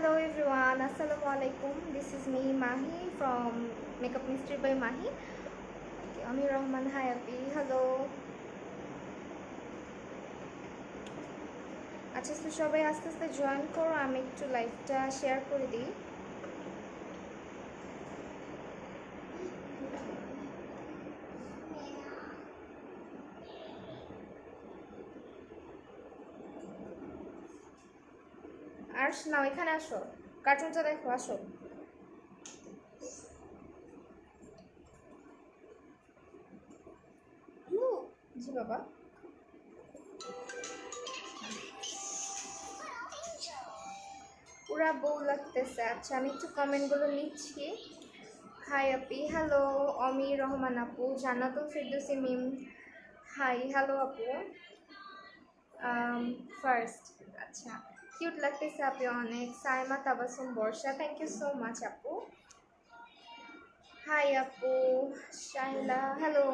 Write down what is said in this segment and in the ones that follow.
Hello everyone, Assalamu alaikum. This is me Mahi from Makeup Mystery by Mahi. Ami Rahman, hi Api. Hello. আচ্ছা তো সবাই আস্তে আস্তে join করো, আমি একটু লাইভটা শেয়ার করে দিই। আর নাও এখানে আসো, কার্টুনটা দেখো, আসো। জি বাবা। পুরা বউ লাগতেছে। আচ্ছা আমি একটু কমেন্টগুলো নিচ্ছি। হাই আপি, হ্যালো অমি রহমান আপু, জান্নাতুল ফিরদৌসী মিম, হাই হ্যালো আপু। ফার্স্ট আচ্ছা, কিউট লাগতেছে আপনি অনেক। সাইমা তাবাসুম বর্ষা, থ্যাংক ইউ সো মাচ আপু। হাই আপু শাইলা, হ্যালো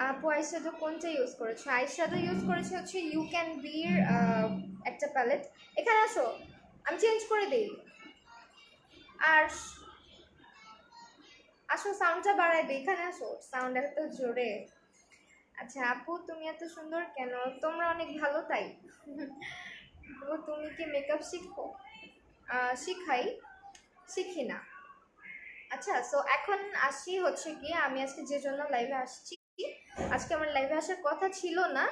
আপু। আইশ্যাডো কোনটা ইউজ করেছো? আইশ্যাডো ইউজ করেছে হচ্ছে ইউ ক্যান বির একটা প্যালেট। এখানে আসো, আমি চেঞ্জ করে দিই। আর আসো, সাউন্ডটা বাড়াই দিই। এখানে আসো, সাউন্ড এত জোরে। আচ্ছা আপু তুমি এত সুন্দর কেন? তোমরা অনেক ভালো তাই। তুমি কি মেকআপ শিখো? শিখাই, শিখি না। আচ্ছা সো এখন আসি হচ্ছে কি, আমি আজকে যে জন্য লাইভে আসছি, আজকে আমার লাইভে আসার কথা ছিল না।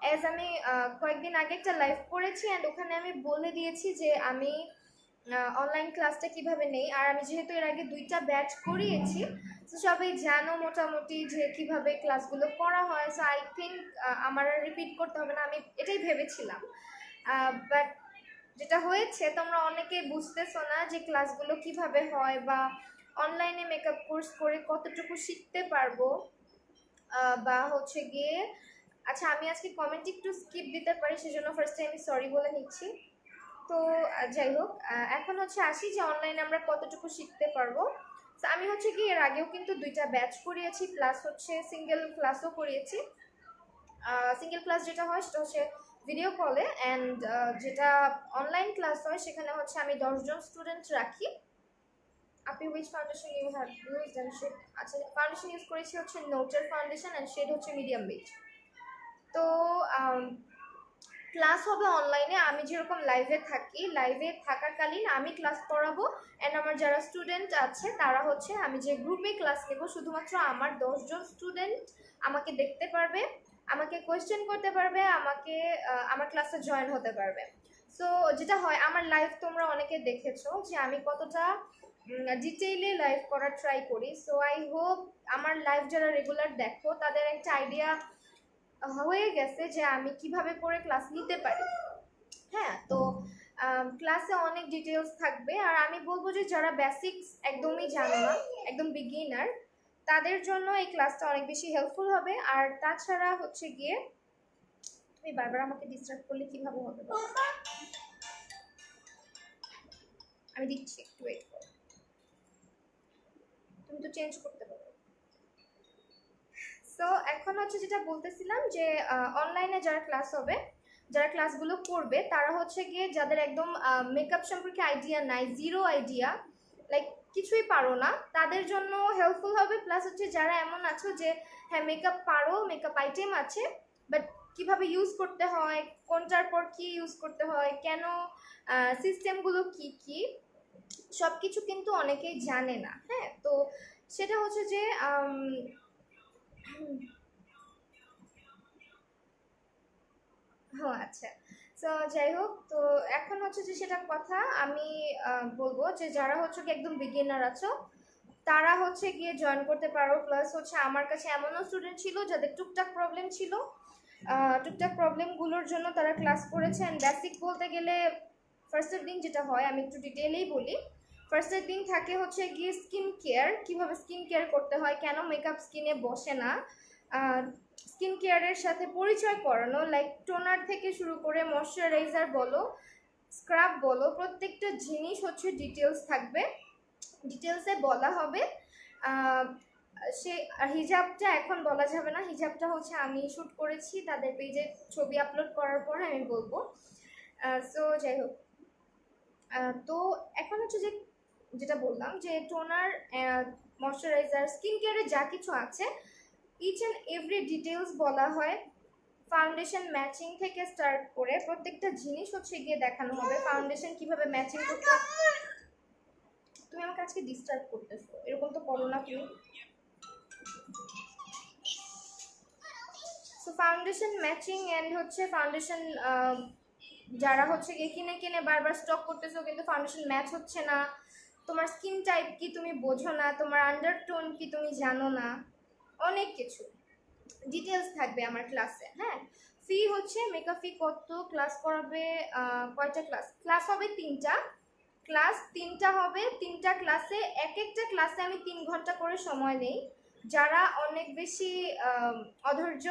অ্যাজ আমি কয়েকদিন আগে একটা লাইভ করেছি অ্যান্ড ওখানে আমি বলে দিয়েছি যে আমি অনলাইন ক্লাসটা কিভাবে নেই। আর আমি যেহেতু এর আগে 2টা ব্যাচ করিয়েছি, তো সবাই জানো মোটামুটি যে কিভাবে ক্লাসগুলো করা হয়। সো আই থিঙ্ক আমার আর রিপিট করতে হবে না, আমি এটাই ভেবেছিলাম। বাট যেটা হয়েছে, তোমরা অনেকেই বুঝতেছো না যে ক্লাসগুলো কিভাবে হয় বা অনলাইনে মেকআপ কোর্স করে কতটুকু শিখতে পারবো বা হচ্ছে গিয়ে। আচ্ছা আমি আজকে কমেন্ট একটু স্কিপ দিতে পারি, সেজন্য ফার্স্টে আমি সরি বলে নিচ্ছি। তো যাই হোক, এখন হচ্ছে আসি যে অনলাইনে আমরা কতটুকু শিখতে পারবো। তো আমি হচ্ছে কি এর আগেও কিন্তু 2টা ব্যাচ করিয়েছি, প্লাস হচ্ছে সিঙ্গেল ক্লাসও করিয়েছি। সিঙ্গেল ক্লাস যেটা হয় সেটা হচ্ছে ভিডিও কলে, অ্যান্ড যেটা অনলাইন ক্লাস হয় সেখানে হচ্ছে আমি 10জন স্টুডেন্ট রাখি। আপনি which foundation you have used and shade? আচ্ছা ফাউন্ডেশন ইউজ করেছি হচ্ছে নোটের ফাউন্ডেশন অ্যান্ড শেড হচ্ছে মিডিয়াম বেজ। তো ক্লাস হবে অনলাইনে, আমি যেরকম লাইভে থাকি, লাইভে থাকাকালীন আমি ক্লাস করাবো অ্যান্ড আমার যারা স্টুডেন্ট আছে তারা হচ্ছে, আমি যে গ্রুপে ক্লাস নেব শুধুমাত্র আমার 10জন স্টুডেন্ট আমাকে দেখতে পারবে, আমাকে কোয়েশ্চেন করতে পারবে, আমাকে আমার ক্লাসে জয়েন হতে পারবে। সো যেটা হয়, আমার লাইভ তোমরা অনেকে দেখেছো যে আমি কতটা ডিটেইলে লাইভ করার ট্রাই করি। সো আই হোপ আমার লাইভ যারা রেগুলার দেখো তাদের একটা আইডিয়া হয়ে গেছে যে আমি কিভাবে করে ক্লাস নিতে পারি। হ্যাঁ, তো ক্লাসে অনেক ডিটেলস থাকবে। আর আমি বলবো যে যারা বেসিক্স একদমই জানো না, একদম বিগিনার, তাদের জন্য এই ক্লাসটা অনেক বেশি হেল্পফুল হবে। আর তাছাড়া হচ্ছে গিয়ে, তুমি বারবার আমাকে ডিস্টার্ব করলে কিভাবে হবে? আমি দিচ্ছি, একটু ওয়েট করো। তুমি তো চেঞ্জ করতে পারো। সো এখন হচ্ছে যেটা বলতেছিলাম যে অনলাইনে যারা ক্লাস হবে, যারা ক্লাসগুলো করবে, তারা হচ্ছে গিয়ে যাদের একদম মেকআপ সম্পর্কে আইডিয়া নাই, জিরো আইডিয়া, লাইক কিছুই পারো না, তাদের জন্য হেল্পফুল হবে। প্লাস হচ্ছে যারা এমন আছো যে হ্যাঁ মেকআপ পারো, মেকআপ আইটেম আছে, বাট কিভাবে ইউজ করতে হয়, কোনটার পর কি ইউজ করতে হয়, কেন, সিস্টেমগুলো কি কি, সব কিছু কিন্তু অনেকেই জানে না। হ্যাঁ, তো সেটা হচ্ছে যে ও আচ্ছা। তো যাই হোক, তো এখন হচ্ছে যে সেটা কথা আমি বলবো যে যারা হচ্ছে কি একদম বিগিনার আছো তারা হচ্ছে গিয়ে জয়েন করতে পারো। প্লাস হচ্ছে আমার কাছে এমনও স্টুডেন্ট ছিল যাদের টুকটাক প্রবলেম ছিল, টুকটাক প্রবলেমগুলোর জন্য তারা ক্লাস করেছে। অ্যান্ড বেসিক বলতে গেলে ফার্স্টের দিন যেটা হয়, আমি একটু ডিটেলেই বলি। ফার্স্টের দিন থাকে হচ্ছে গিয়ে স্কিন কেয়ার, কীভাবে স্কিন কেয়ার করতে হয়, কেন মেকআপ স্কিনে বসে না, স্কিন কেয়ারের সাথে পরিচয় করানো, লাইক টোনার থেকে শুরু করে ময়শ্চারাইজার বলো, স্ক্রাব বলো, প্রত্যেকটা জিনিস হচ্ছে ডিটেলস থাকবে, ডিটেলসে বলা হবে। সে হিজাবটা এখন বলা যাবে না, হিজাবটা হচ্ছে আমি শ্যুট করেছি, তাদের পেজে ছবি আপলোড করার পর আমি বলবো। সো যাই হোক, তো এখন হচ্ছে যে যেটা বললাম যে টোনার, ময়শ্চারাইজার, স্কিন কেয়ারে যা কিছু আছে ইচ অ্যান্ড এভরি ডিটেলস বলা হয়। ফাউন্ডেশন ম্যাচিং থেকে স্টার্ট করে প্রত্যেকটা জিনিস হচ্ছে গিয়ে দেখানো হবে। ফাউন্ডেশন কিভাবে ম্যাচিং করতে, তুমি আমাকে আজকে ডিস্টার্ব করতেছো, এরকম তো করো না তুমি। সো ফাউন্ডেশন ম্যাচিং অ্যান্ড হচ্ছে ফাউন্ডেশন যারা হচ্ছে গিয়ে কিনে কিনে বারবার স্টক করতেছো কিন্তু ফাউন্ডেশন ম্যাচ হচ্ছে না, তোমার স্কিন টাইপ কি তুমি বোঝো না, তোমার আন্ডারটোন কি তুমি জানো না, অনেক কিছু ডিটেলস থাকবে আমার ক্লাসে। হ্যাঁ, ফি হচ্ছে মেকআপ ফি কত, ক্লাস করাবে কয়টা ক্লাস, ক্লাস হবে 3টা, ক্লাস 3টা হবে, 3টা ক্লাসে এক একটা ক্লাসে আমি 3 ঘন্টা করে সময় নেই। যারা অনেক বেশি অধৈর্য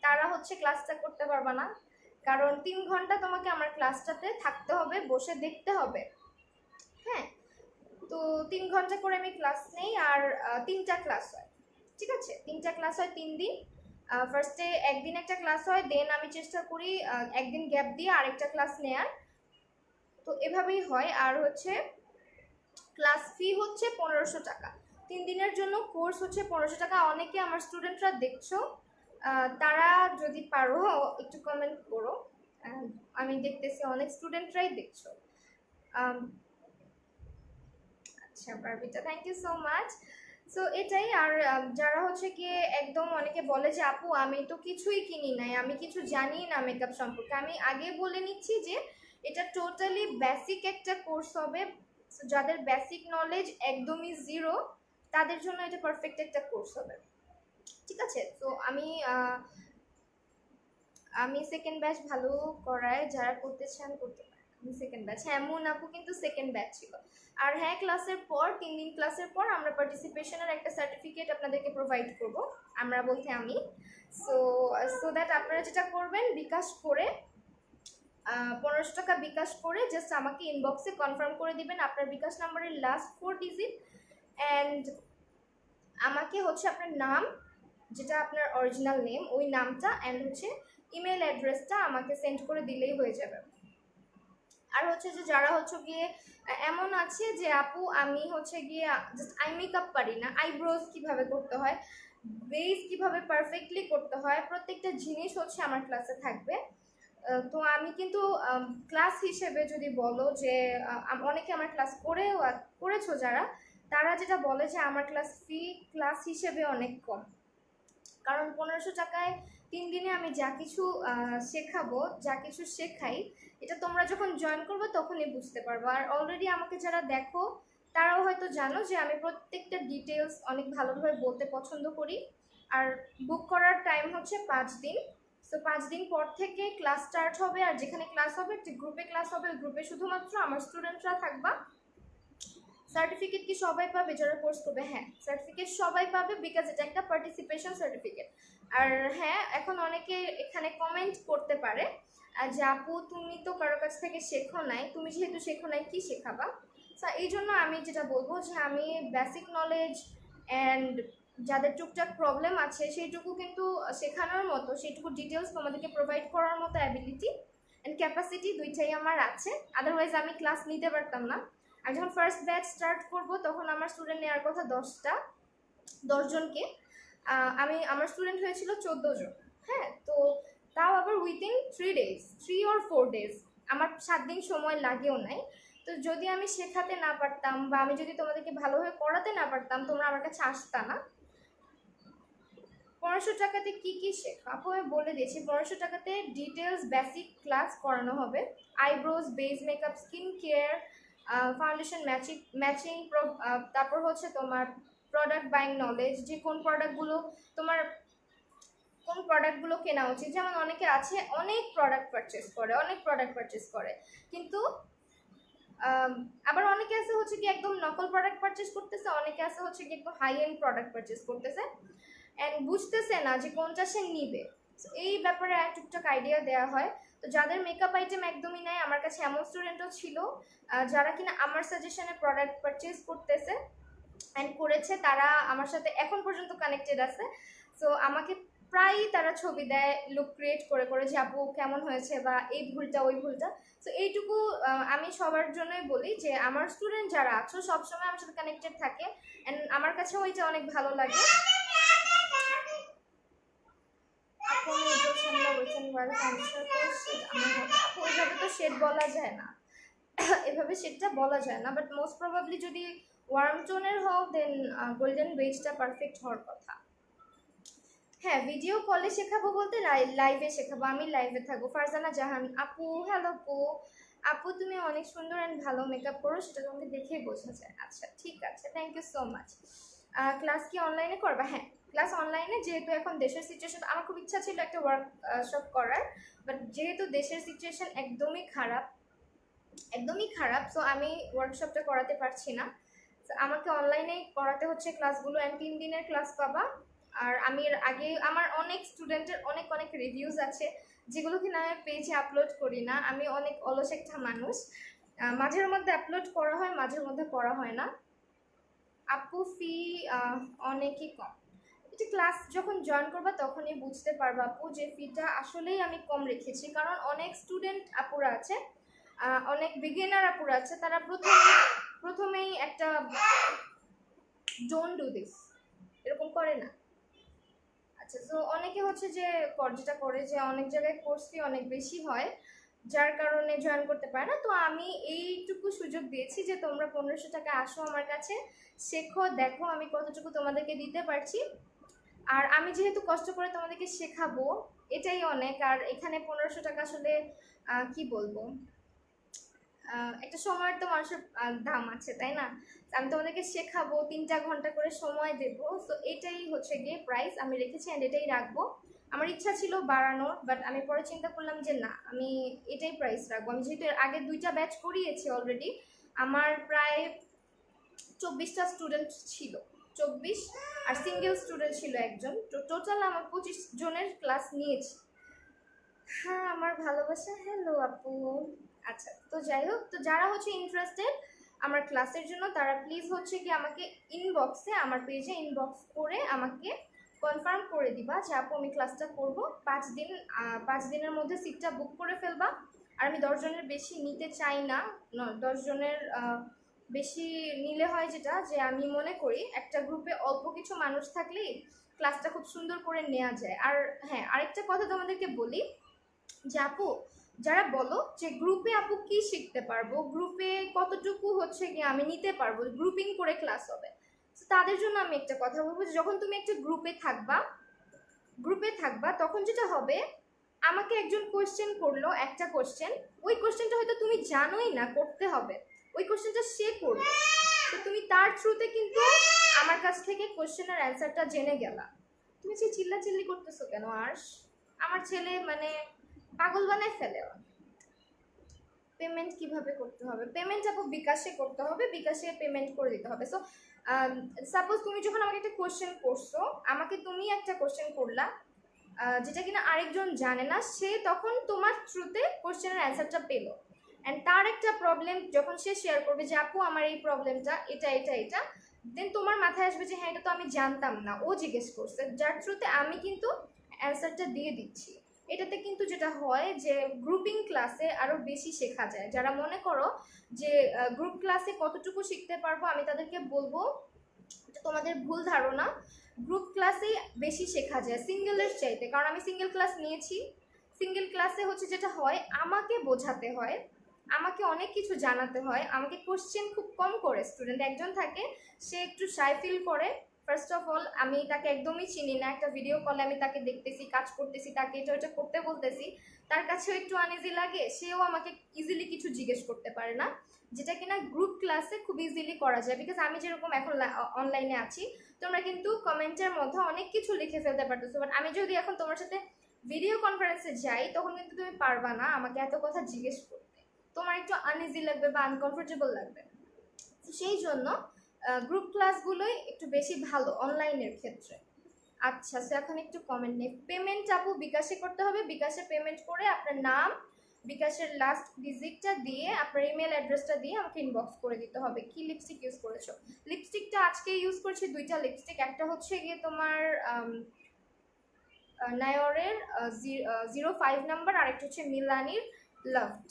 তারা হচ্ছে ক্লাসটা করতে পারবে না, কারণ 3 ঘন্টা তোমাকে আমার ক্লাসটাতে থাকতে হবে, বসে দেখতে হবে। হ্যাঁ, তো 3 ঘন্টা করে আমি ক্লাস নেই, আর 3টা ক্লাস হয়। ঠিক আছে, 3টা ক্লাস হয় 3 দিন। ফার্স্টে একদিন একটা ক্লাস হয়, দেন আমি চেষ্টা করি একদিন গ্যাপ দিয়ে আরেকটা ক্লাস নেয়ার। তো এভাবেই হয়। আর হচ্ছে ক্লাস ফি হচ্ছে 1500 টাকা, 3 দিনের জন্য কোর্স হচ্ছে 1500 টাকা। অনেকে আমার স্টুডেন্টরা দেখছো, তারা যদি পারো একটু কমেন্ট করো, আমি দেখতেছি অনেক স্টুডেন্টরাই দেখছো। আচ্ছা পারবিতা, thank you so much. So এটাই। আর যারা হচ্ছে গিয়ে একদম অনেকে বলে যে আপু আমি তো কিছুই কিনি নাই, আমি কিছু জানি না মেকআপ সম্পর্কে, আমি আগে বলে নিচ্ছি যে এটা টোটালি বেসিক একটা কোর্স হবে। যাদের বেসিক নলেজ একদমই জিরো তাদের জন্য এটা পারফেক্ট একটা কোর্স হবে। ঠিক আছে, তো আমি সেকেন্ড ব্যাচ ভালো করায়, যারা করতে চান করতে পারেন। আমি সেকেন্ড ব্যাচ, হ্যাঁ মুন আপু কিন্তু সেকেন্ড ব্যাচ ছিল। আর হ্যাঁ, ক্লাসের পর 3 দিন ক্লাসের পর আমরা পার্টিসিপেশনের একটা সার্টিফিকেট আপনাদেরকে প্রোভাইড করব, আমরা বলতে আমি। সো সো দ্যাট আপনারা যেটা করবেন, বিকাশ করে 1500 টাকা বিকাশ করে জাস্ট আমাকে ইনবক্সে কনফার্ম করে দিবেন আপনার বিকাশ নাম্বারের লাস্ট 4 ডিজিট, অ্যান্ড আমাকে হচ্ছে আপনার নাম, যেটা আপনার অরিজিনাল নেম, ওই নামটা অ্যান্ড হচ্ছে ইমেল অ্যাড্রেসটা আমাকে সেন্ড করে দিলেই হয়ে যাবে। আর হচ্ছে যে যারা হচ্ছে গিয়ে এমন আছে যে আপু আমি হচ্ছে গিয়ে জাস্ট আই মেকআপ পারি না, আইব্রোজ কিভাবে করতে হয়, বেস কিভাবে পারফেক্টলি করতে হয়, প্রত্যেকটা জিনিস হচ্ছে আমার ক্লাসে থাকবে। তো আমি কিন্তু ক্লাস হিসেবে যদি বলো যে অনেকে আমার ক্লাস করেছো যারা, তারা যেটা বলে যে আমার ক্লাস হিসেবে অনেক কম, কারণ 1500 টাকায় 3 দিনে আমি যা কিছু শেখাবো, যা কিছু শেখাই, এটা তোমরা যখন জয়েন করবে তখনই বুঝতে পারবো। আর অলরেডি আমাকে যারা দেখো তারাও হয়তো জানো যে আমি প্রত্যেকটা ডিটেলস অনেক ভালোভাবে বলতে পছন্দ করি। আর বুক করার টাইম হচ্ছে 5 দিন। সো 5 দিন পর থেকে ক্লাস স্টার্ট হবে, আর যেখানে ক্লাস হবে যে গ্রুপে ক্লাস হবে, ওই গ্রুপে শুধুমাত্র আমার স্টুডেন্টরা থাকবা। সার্টিফিকেট কি সবাই পাবে যারা কোর্স করবে? হ্যাঁ, সার্টিফিকেট সবাই পাবে, বিকজ এটা একটা পার্টিসিপেশন সার্টিফিকেট। আর হ্যাঁ, এখন অনেকে এখানে কমেন্ট করতে পারে যে আপু তুমি তো কারোর কাছ থেকে শেখো নাই, তুমি যেহেতু শেখো নাই কি শেখাবা? এই জন্য আমি যেটা বলবো যে আমি বেসিক নলেজ অ্যান্ড যাদের টুকটাক প্রবলেম আছে সেইটুকু কিন্তু শেখানোর মতো, সেইটুকু ডিটেলস তোমাদেরকে প্রোভাইড করার মতো অ্যাবিলিটি অ্যান্ড ক্যাপাসিটি দুইটাই আমার আছে। আদারওয়াইজ আমি ক্লাস নিতে পারতাম না। আর যখন ফার্স্ট ব্যাচ স্টার্ট করব তখন আমার স্টুডেন্ট নেওয়ার কথা 10 জনকে, আমার স্টুডেন্ট হয়েছিল 14 জন। হ্যাঁ, তো তাও আবার উইদিন 3 or 4 ডেজ, আমার 7 দিন সময় লাগেও নাই। তো যদি আমি শেখাতে না পারতাম বা আমি যদি তোমাদেরকে ভালোভাবে পড়াতে না পারতাম, তোমরা আমার কাছে আসতা না। 1500 টাকাতে কি কি শেখা আপু আমি বলে দিয়েছি। 1500 টাকাতে ডিটেলস বেসিক ক্লাস করানো হবে, eyebrows, base makeup, skin care, foundation matching, তারপর হচ্ছে তোমার প্রোডাক্ট বাইং নলেজ, যে কোন প্রোডাক্টগুলো কেনা উচিত। যেমন অনেকে আছে অনেক প্রোডাক্ট পারচেস করে কিন্তু আবার অনেকে আছে হচ্ছে কি একদম নকল প্রোডাক্ট পারচেস করতেছে, অনেকে আছে হচ্ছে কি একদম হাই এন্ড প্রোডাক্ট পারচেস করতেছে অ্যান্ড বুঝতেছে না যে কোনটা সে নিবে। এই ব্যাপারে টুকটাক আইডিয়া দেওয়া হয়। তো যাদের মেকআপ আইটেম একদমই নাই, আমার কাছে এমন স্টুডেন্টও ছিল যারা কিনা আমার সাজেশনে প্রোডাক্ট পারচেস করেছে, তারা আমার সাথে এখন পর্যন্ত কানেক্টেড আছে। সো আমাকে প্রায়ই তারা ছবি দেয় লুক ক্রিয়েট করে করে যে আপু কেমন হয়েছে বা এই ভুলটা ওই ভুলটা। তো এইটুকু আমি সবার জন্যই বলি যে আমার স্টুডেন্ট যারা আছো সবসময় আমার সাথে কানেক্টেড থাকে, অ্যান্ড আমার কাছেও ওইটা অনেক ভালো লাগে। ওইভাবে তো শেড বলা যায় না, এভাবে শেডটা বলা যায় না, বাট মোস্ট প্রবাবলি যদি ওয়ার্ম টোনের হও দেন গোল্ডেন বেজটা পারফেক্ট হওয়ার কথা। হ্যাঁ, ভিডিও কলে শেখাবো বলতে লাইভে শেখাবো, আমি লাইভে থাকবো। ফারজানা জাহান আপু, হ্যালো আপু। আপু তুমি অনেক সুন্দর অ্যান্ড ভালো মেকআপ করো, সেটা তোমাকে দেখেই বোঝা যায়। আচ্ছা ঠিক আছে, thank you so much. Class কি অনলাইনে করবা? হ্যাঁ, ক্লাস অনলাইনে, যেহেতু এখন দেশের সিচুয়েশন, আমার খুব ইচ্ছা ছিল একটা ওয়ার্কশপ করার, বাট যেহেতু দেশের সিচুয়েশন একদমই খারাপ, একদমই খারাপ, সো আমি ওয়ার্কশপটা করাতে পারছি না। আমাকে অনলাইনেই করাতে হচ্ছে ক্লাসগুলো, অ্যান্ড 3 দিনের ক্লাস পাবা। আর আমি এর আগে আমার অনেক স্টুডেন্টের অনেক অনেক রিভিউজ আছে, যেগুলো কিনা আমি পেজে আপলোড করি না। আমি অনেক অলস একটা মানুষ, মাঝের মধ্যে আপলোড করা হয়, মাঝের মধ্যে করা হয় না। আপু ফি অনেকই কম। এটা ক্লাস যখন জয়েন করবা তখনই বুঝতে পারবা আপু যে ফিটা আসলেই আমি কম রেখেছি, কারণ অনেক স্টুডেন্ট আপুরা আছে, অনেক বিগিনার আপুরা আছে, তারা প্রথমেই একটা ডোন্ট ডু দিস এরকম করে না। আচ্ছা, তো অনেকে হচ্ছে যে যেটা করে যে অনেক জায়গায় কোর্স ফি অনেক বেশি হয়, যার কারণে জয়েন করতে পারে না। তো আমি এইটুকু সুযোগ দিয়েছি যে তোমরা 1500 টাকা আসো আমার কাছে, শেখো, দেখো আমি কতটুকু তোমাদেরকে দিতে পারছি। আর আমি যেহেতু কষ্ট করে তোমাদেরকে শেখাবো এটাই অনেক। আর এখানে 1500 টাকা আসলে কি বলবো, একটা সময়ের তো মানুষের দাম আছে, তাই না? আমি তোমাদেরকে শেখাবো, 3টা ঘন্টা করে সময় দেবো, তো এটাই হচ্ছে গিয়ে প্রাইস আমি রেখেছি, অ্যান্ড এটাই রাখবো। আমার ইচ্ছা ছিল বাড়ানোর, বাট আমি পরে চিন্তা করলাম যে না, আমি এটাই প্রাইস রাখবো। আমি যেহেতু এর আগে 2টা ব্যাচ করিয়েছি অলরেডি, আমার প্রায় 24টা স্টুডেন্ট ছিল, 24, আর সিঙ্গেল স্টুডেন্ট ছিল একজন, তো টোটাল আমার 25 জনের ক্লাস নিয়েছি। হ্যাঁ আমার ভালোবাসা, হ্যালো আপু। আচ্ছা, তো যাই হোক, তো যারা হচ্ছে ইন্টারেস্টেড আমার ক্লাসের জন্য, তারা প্লিজ হচ্ছে কি আমাকে ইনবক্সে, আমার পেজে ইনবক্স করে আমাকে কনফার্ম করে দিবা যে আপু আমি ক্লাসটা করব। 5 দিনের মধ্যে সিটটা বুক করে ফেলবা। আর আমি 10 জনের বেশি নিতে চাই না, 10 জনের বেশি নিলে হয় যেটা, যে আমি মনে করি একটা গ্রুপে অল্প কিছু মানুষ থাকলেই ক্লাসটা খুব সুন্দর করে নেওয়া যায়। আর হ্যাঁ, আরেকটা কথা তোমাদেরকে বলি যে আপু যারা বলো যে গ্রুপে আপু কি শিখতে পারবো, গ্রুপে কতটুকু হচ্ছে গিয়ে আমি নিতে পারবো, গ্রুপিং করে ক্লাস হবে, তো তাদের জন্য আমি একটা কথা বলবো যে যখন তুমি একটা গ্রুপে থাকবা তখন যেটা হবে, আমাকে একজন কোয়েশ্চেন করলো একটা কোয়েশ্চেন, ওই কোয়েশ্চেনটা হয়তো তুমি জানোই না করতে হবে, ওই কোয়েশ্চেনটা সে করবে, তো তুমি তার থ্রুতে কিন্তু আমার কাছ থেকে কোয়েশ্চেনের অ্যান্সারটা জেনে গেলা। তুমি যে চিল্লাচিল্লি করতেছো কেন আর্শ? আমার ছেলে মানে পাগল বানায় ফেলে। পেমেন্ট কিভাবে করতে হবে? পেমেন্ট আপু বিকাশে করতে হবে, বিকাশে পেমেন্ট করে দিতে হবে। সো সাপোজ তুমি যখন আমাকে একটা কোশ্চেন করছো, আমাকে তুমি একটা কোশ্চেন করলা যেটা কিনা আরেকজন জানে না, সে তখন তোমার থ্রুতে কোশ্চেনের অ্যান্সারটা পেলো, অ্যান্ড তার একটা প্রবলেম যখন সে শেয়ার করবে যে আপু আমার এই প্রবলেমটা এটা এটা এটা, দেন তোমার মাথায় আসবে যে হ্যাঁ এটা তো আমি জানতাম না, ও জিজ্ঞেস করছে, যার থ্রুতে আমি কিন্তু অ্যান্সারটা দিয়ে দিচ্ছি। এটাতে কিন্তু যেটা হয় যে গ্রুপিং ক্লাসে আরও বেশি শেখা যায়। যারা মনে করো যে গ্রুপ ক্লাসে কতটুকু শিখতে পারবো, আমি তাদেরকে বলবো তোমাদের ভুল ধারণা, গ্রুপ ক্লাসেই বেশি শেখা যায় সিঙ্গেলের চাইতে, কারণ আমি সিঙ্গেল ক্লাস নিয়েছি। সিঙ্গেল ক্লাসে হচ্ছে যেটা হয়, আমাকে বোঝাতে হয়, আমাকে অনেক কিছু জানাতে হয়, আমাকে কোশ্চেন খুব কম করে, স্টুডেন্ট একজন থাকে সে একটু শাই ফিল করে। ফার্স্ট অফ অল আমি তাকে একদমই চিনি না, একটা ভিডিও কলে আমি তাকে দেখতেছি, কাজ করতেছি, তাকে এটা ওটা করতে বলতেছি, তার কাছেও একটু আনইজি লাগে, সেও আমাকে ইজিলি কিছু জিজ্ঞেস করতে পারে না, যেটা কিনা গ্রুপ ক্লাসে খুব ইজিলি করা যায়। বিকজ আমি যেরকম এখন অনলাইনে আছি, তোমরা কিন্তু কমেন্টের মধ্যে অনেক কিছু লিখে ফেলতে পারতেছো, বাট আমি যদি এখন তোমার সাথে ভিডিও কনফারেন্সে যাই তখন কিন্তু তুমি পারবা না আমাকে এত কথা জিজ্ঞেস করতে, তোমার একটু আনইজি লাগবে বা আনকমফোর্টেবল লাগবে। সেই জন্য গ্রুপ ক্লাসগুলোই একটু বেশি ভালো অনলাইনের ক্ষেত্রে। আচ্ছা, সো এখন একটু কমেন্ট নেই। পেমেন্ট আপু বিকাশে করতে হবে, বিকাশে পেমেন্ট করে আপনার নাম, বিকাশের লাস্ট ডিজিটটা দিয়ে আপনার ইমেল অ্যাড্রেসটা দিয়ে আমাকে ইনবক্স করে দিতে হবে। কি লিপস্টিক ইউজ করেছো? লিপস্টিকটা আজকে ইউজ করছি 2টা লিপস্টিক, একটা হচ্ছে গিয়ে তোমার নায়রের 05 নাম্বার, আর একটা হচ্ছে মিলানির লাভড।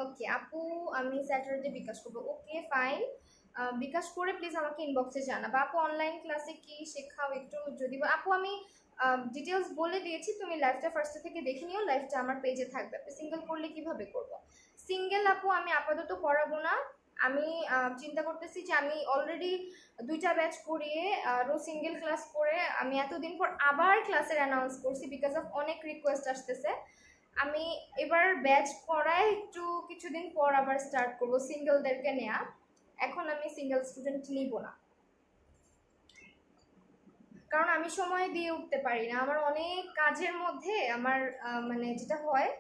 ওকে আপু, আমি স্যাটারডে বিকাশ করবো। ওকে ফাইন, বিকাশ করে প্লিজ আমাকে ইনবক্সে জানাবা। আপু অনলাইন ক্লাসে কি শেখাও একটু যদি আপু, আমি ডিটেলস বলে দিয়েছি, তুমি লাইভটা ফার্স্ট থেকে দেখে নিও, লাইভটা আমার পেজে থাকবে। আপনি সিঙ্গেল করলে কিভাবে করব? সিঙ্গেল আপু আমি আপাতত করাবো না, আমি চিন্তা করতেছি যে আমি অলরেডি 2টা ব্যাচ করিয়ে আরও সিঙ্গেল ক্লাস করে আমি এতদিন পর আবার ক্লাসের অ্যানাউন্স করছি বিকজ অফ অনেক রিকোয়েস্ট আসতেছে। আমি এবার ব্যাচ করায় একটু কিছুদিন পর আবার স্টার্ট করব সিঙ্গেলদেরকে নেওয়া। এখন আমি সিঙ্গেল স্টুডেন্ট নিব না, কারণ আমি সময় দিয়ে উঠতে পারি না, আমার অনেক কাজের মধ্যে আমার মানে যেটা হয়,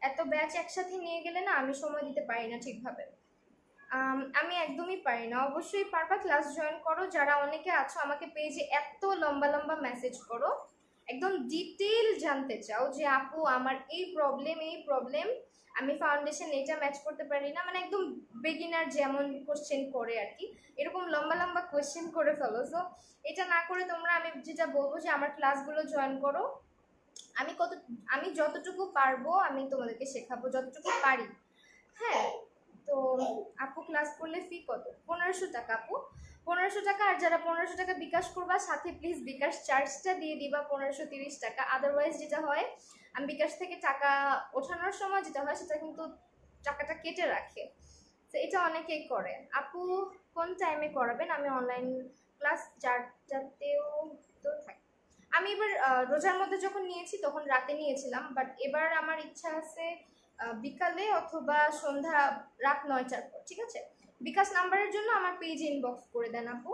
এত ব্যাচ একসাথে নিয়ে গেলে না আমি সময় দিতে পারি না ঠিকভাবে। আমি একদমই পারি না। অবশ্যই পারবা, ক্লাস জয়েন করো। যারা অনেকে আছো আমাকে পেজে এত লম্বা লম্বা মেসেজ করো, একদম ডিটেল জানতে চাও যে আপু আমার এই প্রবলেম, আমি ফাউন্ডেশন এটা ম্যাচ করতে পারি না, মানে একদম বিগিনার যেমন কোশ্চেন করে আর কি, এরকম লম্বা লম্বা কোশ্চেন করে ফেলো। সো এটা না করে তোমরা, আমি যেটা বলবো যে আমার ক্লাসগুলো জয়েন করো। আমি যতটুকু পারবো আমি তোমাদেরকে শেখাবো, যতটুকু পারি। হ্যাঁ, তো আপু ক্লাস করলে ফি কত? 1500 টাকা আপু, 1500 টাকা। আর যারা 1500 টাকা বিকাশ করবা, সাথে প্লিজ বিকাশ চার্জটা দিয়ে দিবা 1530 টাকা। আদারওয়াইজ যেটা হয়, আমি বিকাশ থেকে টাকা ওঠানোর সময় যেটা হয় সেটা কিন্তু টাকাটা কেটে রাখে, তো এটা অনেকেই করে। আপু কোন টাইমে করাবেন? আমি অনলাইন ক্লাস 4টাতেও তো থাকি। আমি এবার রোজার মধ্যে যখন নিয়েছি তখন রাতে নিয়েছিলাম, বাট এবার আমার ইচ্ছা আছে বিকালে অথবা সন্ধ্যা রাত 9টার পর। ঠিক আছে, বিকাশ নাম্বারের জন্য আমার পেজে ইনবক্স করে দেন আপু,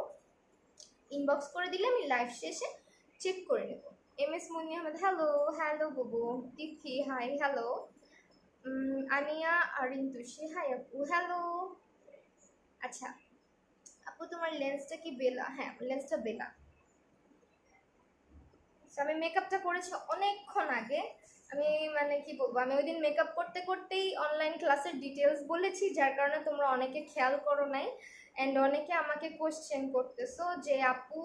ইনবক্স করে দিলে আমি লাইভ শেষে চেক করে নেব। MS Munni Ahmed, hello hello বুবু। তিথি হাই, হ্যালো। আনিয়া আরিন্তুষি, হাই আপু, হ্যালো। আচ্ছা আপু, তোমার লেন্সটা কি বেলা? হ্যাঁ, লেন্সটা বেলা। আমি মেকআপটা করেছি অনেকক্ষণ আগে। আমি মানে কি বলবো, আমি ওই দিন মেকআপ করতে করতেই অনলাইন ক্লাসের ডিটেলস বলেছি, যার কারণে তোমরা অনেকে খেয়াল করো নাই, অ্যান্ড অনেকে আমাকে কোশ্চেন করতেছো যে আপু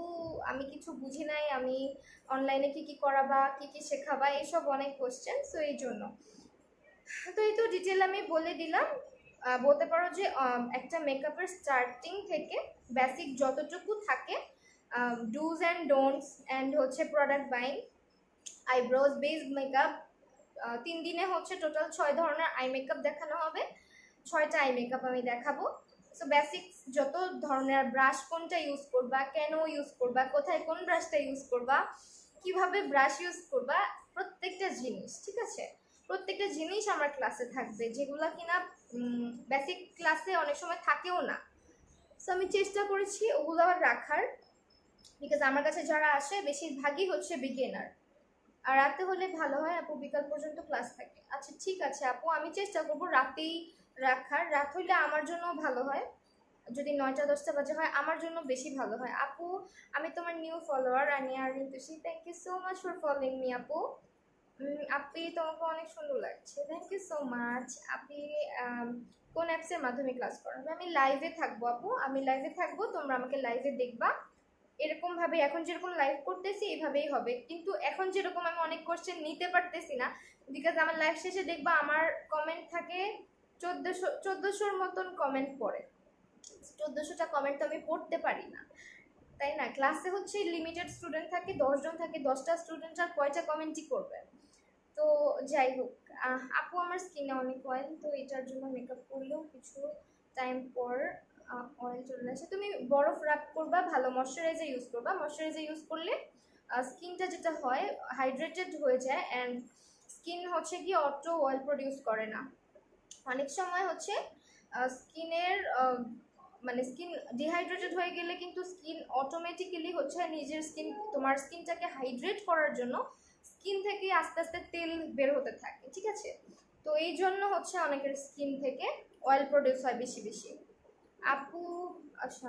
আমি কিছু বুঝি নাই, আমি অনলাইনে কি কি করাবা, কি কি শেখাবা, এইসব অনেক কোশ্চেন। সো এই জন্য তো এই তো ডিটেল আমি বলে দিলাম। বলতে পারো যে একটা মেকআপের স্টার্টিং থেকে বেসিক যতটুকু থাকে, ডুজ অ্যান্ড ডোন্টস অ্যান্ড হচ্ছে product buying, eyebrows based makeup, 3 দিনে হচ্ছে টোটাল 6 ধরনের আই মেকআপ দেখানো হবে। 6টা আই মেকআপ আমি দেখাবো। সো বেসিক্স যত ধরনের, ব্রাশ কোনটা ইউজ করবা, কেন ইউজ করবা, কোথায় কোন ব্রাশটা ইউজ করবা, কিভাবে ব্রাশ ইউজ করবা, প্রত্যেকটা জিনিস, ঠিক আছে, প্রত্যেকটা জিনিস আমার ক্লাসে থাকবে, যেগুলো কিনা বেসিক ক্লাসে অনেক সময় থাকেও না। সো আমি চেষ্টা করেছি ওগুলো রাখার, বিকজ আমার কাছে যারা আসে বেশিরভাগই হচ্ছে বিগিনার। আর রাতে হলে ভালো হয় আপু, বিকাল পর্যন্ত ক্লাস থাকে। আচ্ছা ঠিক আছে আপু, আমি চেষ্টা করবো রাতেই রাখার, রাত হইলে আমার জন্য ভালো হয়, যদি 9টা-10টা বাজে হয় আমার জন্য বেশি ভালো হয়। আপু আমি তোমার new follower Ania Arintushi, thank you so much for following me আপু। আপনি তোমাকে অনেক সুন্দর লাগছে, থ্যাংক ইউ সো মাচ। আপনি কোন অ্যাপসের মাধ্যমে ক্লাস করাবে? আমি লাইভে থাকবো আপু, আমি লাইভে থাকবো, তোমরা আমাকে লাইভে দেখবা। এরকম ভাবে এখন যেরকম লাইভ করতেছি এইভাবেই হবে, কিন্তু এখন যেরকম আমি অনেক কোশ্চেন নিতে পারতেছি না, বিকজ আমার লাইভ শেষে দেখবা আমার কমেন্ট থাকে 1400-1400-র মতন কমেন্ট পড়ে। 1400টা কমেন্ট তো আমি পড়তে পারি না, তাই না? ক্লাসে হচ্ছে লিমিটেড স্টুডেন্ট থাকে, 10 জন থাকে, 10টা স্টুডেন্ট আর কয়টা কমেন্টই করবে। তো যাই হোক, আপু আমার স্কিনে অনেক অয়েল, তো এটার জন্য মেকআপ করলেও কিছু টাইম পর অয়েল চলে আসে। তুমি বরফ রাব করবা, ভালো ময়শ্চারাইজার ইউজ করবা। ময়শ্চারাইজার ইউজ করলে স্কিনটা যেটা হয় হাইড্রেটেড হয়ে যায়, অ্যান্ড স্কিন হচ্ছে কি অটো অয়েল প্রডিউস করে না। অনেক সময় হচ্ছে স্কিনের মানে স্কিন ডিহাইড্রেটেড হয়ে গেলে কিন্তু স্কিন অটোমেটিক্যালি হচ্ছে নিজের স্কিন, তোমার স্কিনটাকে হাইড্রেট করার জন্য স্কিন থেকে আস্তে আস্তে তেল বের হতে থাকে, ঠিক আছে? তো এই জন্য হচ্ছে অনেকের স্কিন থেকে অয়েল প্রডিউস হয় বেশি বেশি। আপু আচ্ছা,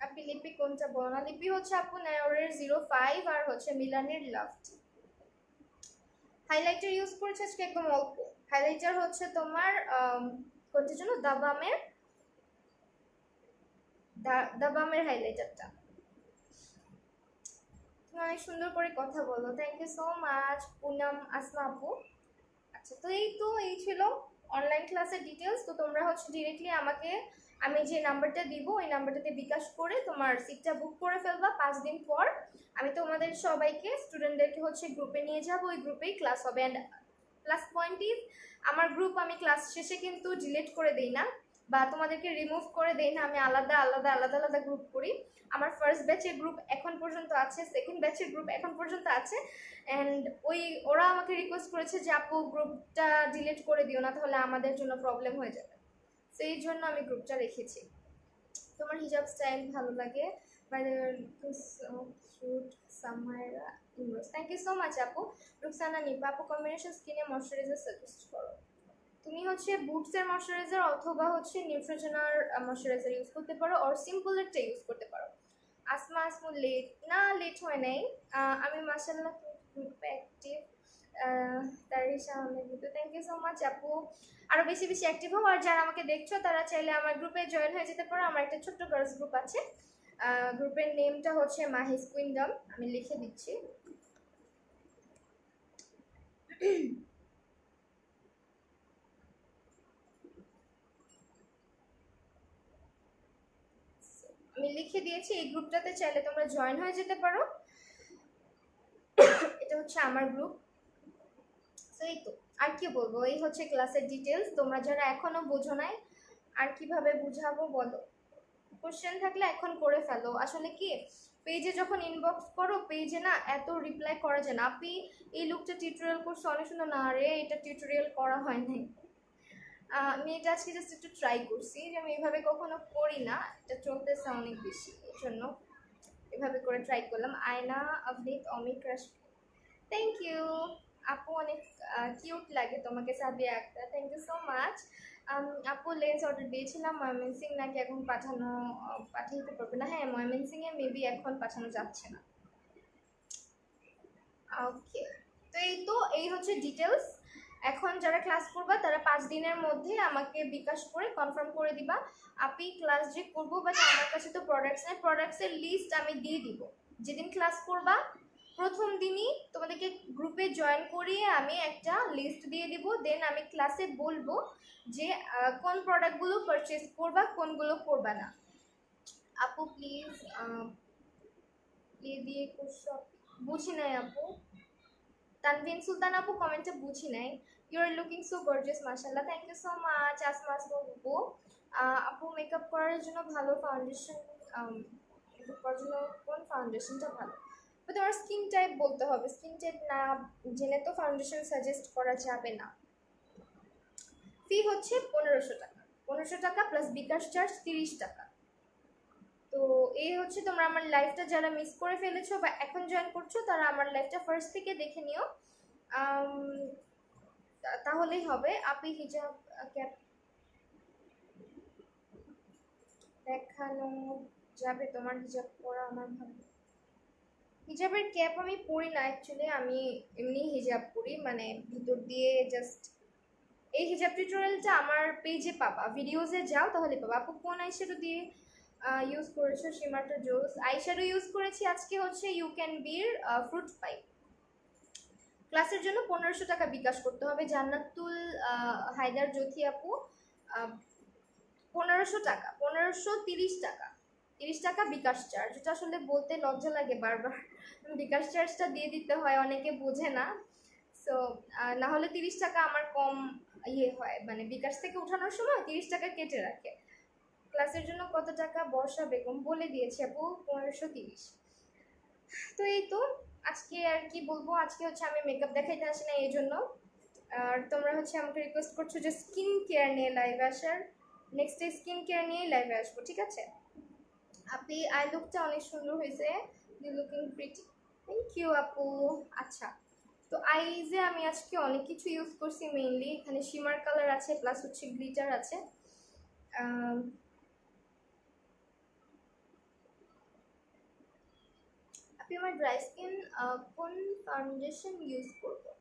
আপনি লিপি কোনটা বলো না? লিপি হচ্ছে আপু নায়োরের 05 আর হচ্ছে মিলানের লাভড। হাইলাইটার ইউজ করেছে আজকে একদম অল্প, হাইলাইটার হচ্ছে তোমার কোনটার জন্য, দাবামের হাইলাইটারটা। তুমি অনেক সুন্দর করে কথা বলো, thank you so much Punam Asma আপু। আচ্ছা, তো এই ছিল অনলাইন ক্লাসের ডিটেলস। তো তোমরা হচ্ছে ডিরেক্টলি আমাকে আমি যে নাম্বারটা দিব ওই নাম্বারটাতে বিকাশ করে তোমার সিটটা বুক করে ফেলবা। 5 দিন পর আমি তোমাদের সবাইকে স্টুডেন্টদেরকে হচ্ছে গ্রুপে নিয়ে যাব, ওই গ্রুপেই ক্লাস হবে। অ্যান্ড প্লাস পয়েন্ট ইজ, আমার গ্রুপ আমি ক্লাস শেষে কিন্তু ডিলিট করে দেই না বা তোমাদেরকে রিমুভ করে দেই না, আমি আলাদা আলাদা আলাদা আলাদা গ্রুপ করি। আমার ফার্স্ট ব্যাচের গ্রুপ এখন পর্যন্ত আছে, সেকেন্ড ব্যাচের গ্রুপ এখন পর্যন্ত আছে। অ্যান্ড ওরা আমাকে রিকোয়েস্ট করেছে যে আপু গ্রুপটা ডিলিট করে দিও না, তাহলে আমাদের জন্য প্রবলেম হয়ে যাবে। সেই জন্য আমি গ্রুপটা রেখেছি। তোমার হিজাব স্টাইল ভালো লাগে, by the shoot Samaira Imroz, thank you so much আপু। রুকসানা নিপা আপু, কম্বিনেশন স্কিনে ময়শ্চারাইজার সাজেস্ট করো। তুমি হচ্ছে বুটসের ময়শ্চারাইজার অথবা হচ্ছে নিউট্রোজেনার ময়শ্চারাইজার ইউজ করতে পারো, অর সিম্পলেরটা ইউজ করতে পারো। আসমা আসমু লেট না, লেট হয় নাই। আমি মাশাআল্লাহ গ্রুপে অ্যাক্টিভ, তারিশা অনেক, থ্যাংক ইউ সো মাচ আপু। আরও বেশি বেশি অ্যাক্টিভ হও। আর যারা আমাকে দেখছো তারা চাইলে আমার গ্রুপে জয়েন হয়ে যেতে পারো। আমার একটা ছোট্ট গার্লস গ্রুপ আছে, গ্রুপের নেমটা হচ্ছে মাহিস কুইন্ডম, আমি লিখে দিচ্ছি। আমি লিখে দিয়েছি, এই গ্রুপটাতে চাইলে তোমরা জয়েন হয়ে যেতে পারো। এটা হচ্ছে আমার গ্রুপ। তো এই তো, আর কি বলবো, এই হচ্ছে ক্লাসের ডিটেলস। তোমরা যারা এখনো বোঝো নাই, আর কিভাবে বুঝাবো বলো? কোশ্চেন থাকলে এখন করে ফেলো। আসলে কি, পেজে যখন ইনবক্স করো, পেজে না এত রিপ্লাই করা যায় না। আপনি এই লুকটা টিউটোরিয়াল করছো অনেক সুন্দর, না রে এটা টিউটোরিয়াল করা হয় নাই। আমি এটা আজকে জাস্ট একটু ট্রাই করছি, যে আমি এভাবে কখনো করি না, এটা চলতেছে অনেক বেশি, এই জন্য এভাবে করে ট্রাই করলাম। আয়না আবনিত অমিক ক্রাশ, থ্যাংক ইউ আপু, অনেক কিউট লাগে তোমাকে Sabiya Akter, thank you so much. আপু লেন্স অর্ডার দিয়েছিলাম ময়মনসিং, নাকি এখন পাঠাইতে পারবে না? হ্যাঁ, ময়মনসিংয়ে মেবি এখন পাঠানো যাচ্ছে না। ওকে, তো এই হচ্ছে ডিটেলস। এখন যারা ক্লাস করবা তারা 5 দিনের মধ্যে আমাকে বিকাশ করে কনফার্ম করে দিবা আপনি ক্লাস যে করবো। বাট আমার কাছে তো প্রোডাক্টস নেই, প্রোডাক্টসের লিস্ট আমি দিয়ে দিব। যেদিন ক্লাস করবা প্রথম দিনই তোমাদেরকে গ্রুপে জয়েন করিয়ে আমি একটা লিস্ট দিয়ে দিব। দেন আমি ক্লাসে বলবো যে কোন প্রোডাক্টগুলো পারচেস করবা, কোনগুলো করবা না। আপু প্লিজ দিয়ে কোশ্চেন বুঝি নাই আপু। তানভিন সুলতান আপু কমেন্টে বুঝি নাই। You are looking so gorgeous মাশাআল্লাহ, thank you so much. Asma আপু, আপু মেকআপ করার জন্য ভালো ফাউন্ডেশন, মেকআপ করার জন্য কোন ফাউন্ডেশনটা ভালো? তোমার স্কিন টাইপ বলতে হবে, স্কিন টাইপ না জেনে তো ফাউন্ডেশন সাজেস্ট করা যাবে না। ফি হচ্ছে 1500 টাকা, 1500 টাকা প্লাস বিকাশ চার্জ 30 টাকা। তো এই হচ্ছে, তোমরা আমার লাইফটা যারা মিস করে ফেলেছো বা এখন জয়েন করছো তারা আমার লাইফটা ফার্স্ট থেকে দেখে নিও, তাহলেই হবে। আপনি হিজাব ক্যাপ দেখানো যাবে? তোমার হিজাব পরা আমার ভালো, হিজাবের ক্যাপ আমি পরি না অ্যাকচুয়ালি, আমি এমনি হিজাব পরি, মানে ভিতর দিয়ে জাস্ট। এই হিজাব টিউটোরিয়ালটা আমার পেজে পাবা, ভিডিওসে যাও তাহলে পাবা। আপু কোন আইশ্যাডো দিয়ে ইউজ করেছো? সীমাটা জোস আইশ্যাডো ইউজ করেছি আজকে, হচ্ছে ইউ ক্যান বির ফ্রুট পাই। ক্লাসের জন্য 1500 টাকা বিকাশ করতে হবে। জান্নাতুল হায়দার জ্যোতি আপু 1500 টাকা, 1530 টাকা, 30 টাকা বিকাশ চার্জ। এটা আসলে বলতে লজ্জা লাগে বারবার, বিকাশ চার্জটা দিয়ে দিতে হয়, অনেকে বোঝে না। সো না হলে 30 টাকা আমার কম ইয়ে হয়, মানে বিকাশ থেকে উঠানোর সময় 30 টাকা কেটে রাখে। ক্লাসের জন্য কত টাকা? বর্ষা বেগম বলে দিয়েছে আপু, 1530। তো এই তো, আজকে আর কি বলবো, আজকে হচ্ছে আমি মেকআপ দেখাইতে আসি না এই জন্য। আর তোমরা হচ্ছে আমাকে রিকোয়েস্ট করছো যে স্কিন কেয়ার নিয়ে লাইভে আসার, নেক্সট ডে স্কিন কেয়ার নিয়েই লাইভে আসবো, ঠিক আছে? আপনি আই লুকটা অনেক সুন্দর হয়েছে, you looking pretty, thank you আপু। আচ্ছা, তো আইজে আমি আজকে অনেক কিছু ইউজ করছি, মেইনলি এখানে শিমার কালার আছে প্লাস হচ্ছে গ্লিটার আছে। আপনি আমার ড্রাই স্কিন, কোন ফাউন্ডেশন ইউজ করবো?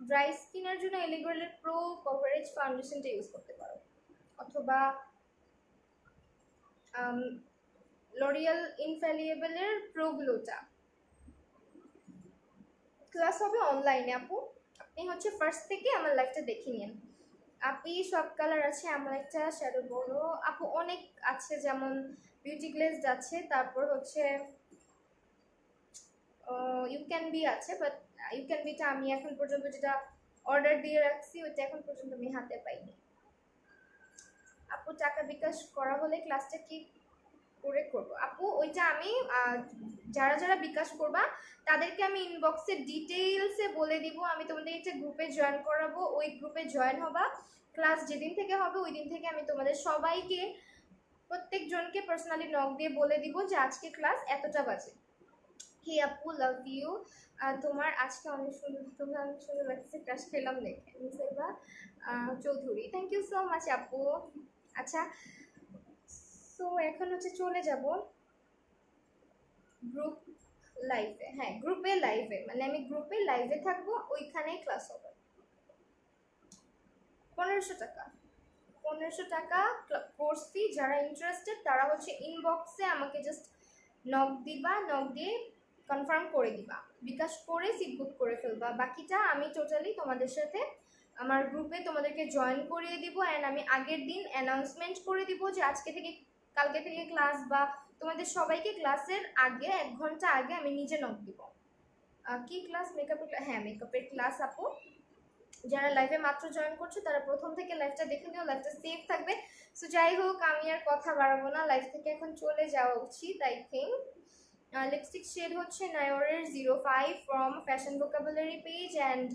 ড্রাই স্কিনের জন্য এলিগোরের প্রো কভারেজ ফাউন্ডেশনটা ইউজ করতে পারো, অথবা লরিয়াল ইনফ্যালিয়েবলের প্রো গ্লোটা। ক্লাস হবে অনলাইনে আপু, আপনি হচ্ছে ফার্স্ট থেকে আমার লাইফটা দেখে নিন। আপনি সব কালার আছে, আমার একটা শ্যাডো বড় আপু অনেক আছে, যেমন বিউটি গ্লেজড আছে, তারপর হচ্ছে ইউ ক্যান বি আছে, বাট ইউ ক্যান বিটা আমি এখন পর্যন্ত যেটা অর্ডার দিয়ে রাখছি ওইটা এখন পর্যন্ত আমি হাতে পাইনি। আপু টাকা বিকাশ করা হলে ক্লাসটা কি করে করব? আপু ওইটা আমি যারা যারা বিকাশ করবা তাদেরকে আমি ইনবক্সে ডিটেইলসে বলে দিব, আমি তোমাদের একটা গ্রুপে জয়েন করাবো, ওই গ্রুপে জয়েন হবা, ক্লাস যেদিন থেকে হবে ওই দিন থেকে আমি তোমাদের সবাইকে প্রত্যেকজনকে পার্সোনালি নক দিয়ে বলে দিব যে আজকে ক্লাস এতটা বাজে। হে আপু লাভ ইউ, তোমার আজকে অনেক সুন্দর, তোমার অনেক সুন্দর লাগছে, ক্রাশ খেলাম দেখে। Musaiba Chowdhury, thank you so much আপু। আচ্ছা তো এখন হচ্ছে চলে যাব গ্রুপ লাইভে। হ্যাঁ গ্রুপে লাইভে, মানে আমি গ্রুপে লাইভে থাকবো, ওইখানেই ক্লাস হবে। 1500 টাকা, 1500 টাকা কোর্স ফি। যারা ইন্টারেস্টেড তারা হচ্ছে ইনবক্সে আমাকে জাস্ট নক দিবা, নক দিয়ে কনফার্ম করে দিবা, বিকাশ করে সিট বুক করে ফেলবা। বাকিটা আমি টোটালি তোমাদের সাথে আমার গ্রুপে তোমাদেরকে জয়েন করিয়ে দিব, অ্যান্ড আমি আগের দিন অ্যানাউন্সমেন্ট করে দিব যে আজকে থেকে কালকে থেকে ক্লাস, বা তোমাদের সবাইকে ক্লাসের আগে 1 ঘন্টা আগে আমি নিজে নক দিব। কি ক্লাস? মেকআপের? হ্যাঁ মেকআপের ক্লাস আপু। যারা লাইভে মাত্র জয়েন করছো তারা প্রথম থেকে লাইভটা দেখে নিও, লাইভটা সেভ থাকবে। সো যাই হোক আমি আর কথা বাড়াবো না, লাইভ থেকে এখন চলে যাওয়া উচিত আই থিঙ্ক। লিপস্টিক শেড হচ্ছে নায়োরের 05 from fashion vocabulary page and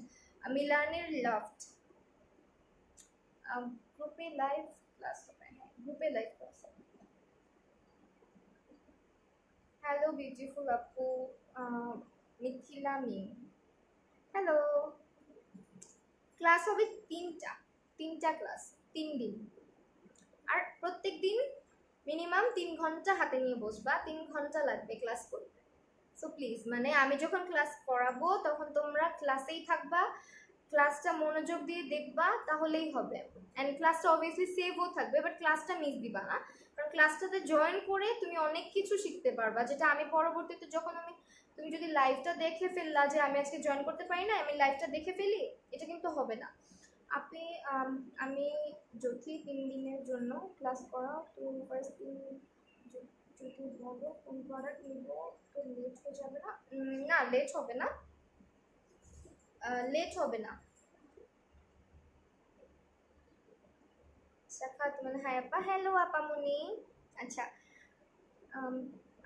মিলানের লফট। গ্রুপে লাইভ ক্লাস হবে, গ্রুপে লাইভ ক্লাস হবে। হ্যালো বিউটিফুল আপু, মিথিলা মিম, হ্যালো। ক্লাস হবে তিনটা ক্লাস, 3 দিন, আর প্রত্যেক দিন মিনিমাম 3 ঘন্টা হাতে নিয়ে বসবা, 3 ঘন্টা লাগবে ক্লাস করতে। সো প্লিজ, মানে আমি যখন ক্লাস করাবো তখন তোমরা ক্লাসেই থাকবা, ক্লাসটা মনোযোগ দিয়ে দেখবা, তাহলেই হবে। অ্যান্ড ক্লাসটা অবভিয়াসলি সেভও থাকবে, বাট ক্লাসটা মিস দিবা না, কারণ ক্লাসটাতে জয়েন করে তুমি অনেক কিছু শিখতে পারবা, যেটা আমি পরবর্তীতে যখন তুমি যদি লাইভটা দেখে ফেললা যে আমি আজকে জয়েন করতে পারি না, আমি লাইভটা দেখে ফেলি, এটা কিন্তু হবে না। আপনি আমি যদি 3 দিনের জন্য ক্লাস করাও তো ফার্স্ট দিন যদি বলো কোন প্রোডাক্ট নিব তো লেট হয়ে যাবে না? না লেট হবে না, লেট হবে না। সাখাত মানে হাই আপা, হ্যালো আপামনি। আচ্ছা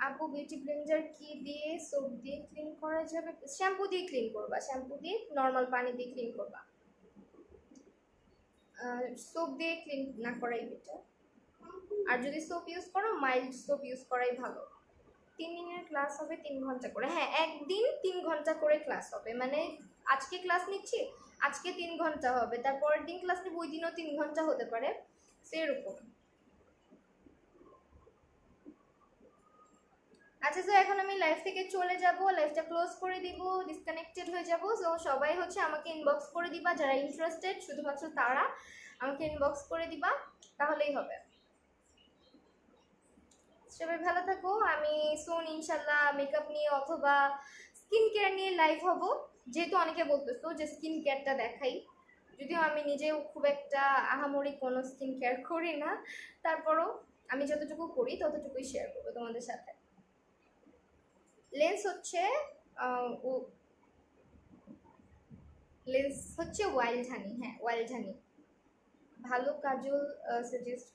আপু বিউটি ব্লেন্ডার কি দিয়ে, সোপ দিয়ে ক্লিন করা যাবে? শ্যাম্পু দিয়ে ক্লিন করবা, শ্যাম্পু দিয়ে নর্মাল পানি দিয়ে ক্লিন করবা, সোপ দিয়ে ক্লিন না করাই বেটার। আর যদি সোপ ইউজ করো মাইল্ড সোপ ইউজ করাই ভালো। 3 দিনের ক্লাস হবে 3 ঘন্টা করে, হ্যাঁ একদিন 3 ঘন্টা করে ক্লাস হবে, মানে আজকে ক্লাস নিচ্ছি আজকে 3 ঘন্টা হবে, তারপরের দিন ক্লাস নিব ওই দিনও 3 ঘন্টা হতে পারে, সেরকম। আচ্ছা তো এখন আমি লাইভ থেকে চলে যাব, লাইভটা ক্লোজ করে দিব, ডিসকানেক্টেড হয়ে যাব। সো সবাই হচ্ছে আমাকে ইনবক্স করে দিবা, যারা ইন্টারেস্টেড শুধুমাত্র তারা আমাকে ইনবক্স করে দিবা, তাহলেই হবে। সবাই ভালো থাকো, আমি সুন ইনশাল্লাহ মেকআপ নিয়ে অথবা স্কিন কেয়ার নিয়ে লাইভ হব, যেহেতু অনেকে বলতেছো যে স্কিন কেয়ারটা দেখাই, যদিও আমি নিজেও খুব একটা আহামরি কোনো স্কিন কেয়ার করি না, তারপরও আমি যতটুকু করি ততটুকুই শেয়ার করবো তোমাদের সাথে। লেন্স হচ্ছে লেন্স হচ্ছে ওয়াইল্ড হানি, হ্যাঁ ওয়াইল্ড হানি। ভালো কাজল সাজেস্ট,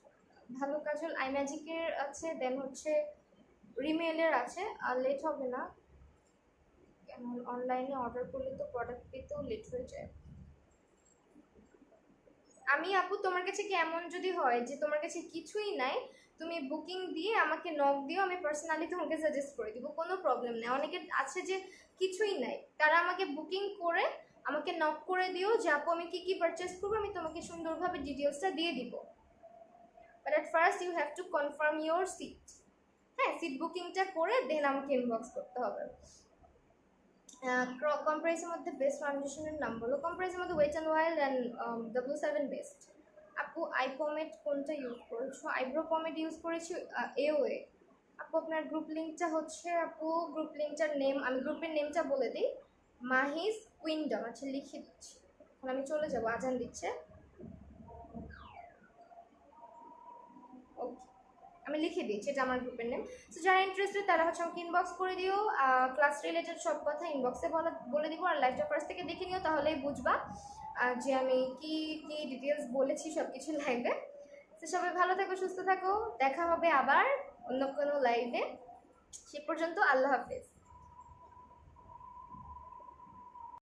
ভালো কাজল আই ম্যাজিকের আছে, দেন হচ্ছে রিমেলের আছে, আর লেট হবে না, অনলাইনে অর্ডার করলে তো প্রোডাক্ট পেতেও লেট হয়ে যায়। আমি আপু তোমার কাছে কি এমন যদি হয় যে তোমার কাছে কিছুই নাই, তুমি বুকিং দিয়ে আমাকে নক দিও, আমি পার্সোনালি তোমাকে সাজেস্ট করে দিব, কোনো প্রবলেম নেই। অনেকে আছে যে কিছুই নাই, তারা আমাকে বুকিং করে আমাকে নক করে দিও যে আপু আমি কি কি পারচেস করবো, আমি তোমাকে সুন্দরভাবে ডিটেলসটা দিয়ে দিব, but at first you have to confirm your seat. হ্যাঁ সিট বুকিংটা করে দেন আমাকে ইনবক্স করতে হবে। কম্প্রাইজের মধ্যে বেস্ট ফাউন্ডেশনের নাম বলো। কম্প্রাইজের মধ্যে wet and wild and W7 best. আপু আই পমেড কোনটা ইউজ করেছো? আইব্রো পমেড ইউজ করেছি এওয়ে। আপু আপনার গ্রুপ লিঙ্কটা হচ্ছে, আপু গ্রুপ লিঙ্কটার নেম, আমি গ্রুপের নেমটা বলে দিই, মাহিস কুইন্ডম। আচ্ছা লিখে দিচ্ছি, এখন আমি চলে যাবো, আজান দিচ্ছে। ওকে, আমি লিখে দিচ্ছি, এটা আমার গ্রুপের নেম। তো যারা ইন্টারেস্টেড তারা হচ্ছে আমাকে ইনবক্স করে দিও, ক্লাস রিলেটেড সব কথা ইনবক্সে বলে দিব। আর লাইভটা ফার্স্ট থেকে দেখে নিও, তাহলেই বুঝবা যে আমি কি কি ডিটেলস বলেছি সব কিছু লাইভে। তো সবাই ভালো থাকো, সুস্থ থাকো, দেখা হবে আবার অন্য কোনো লাইভে। সে পর্যন্ত আল্লাহ হাফেজ।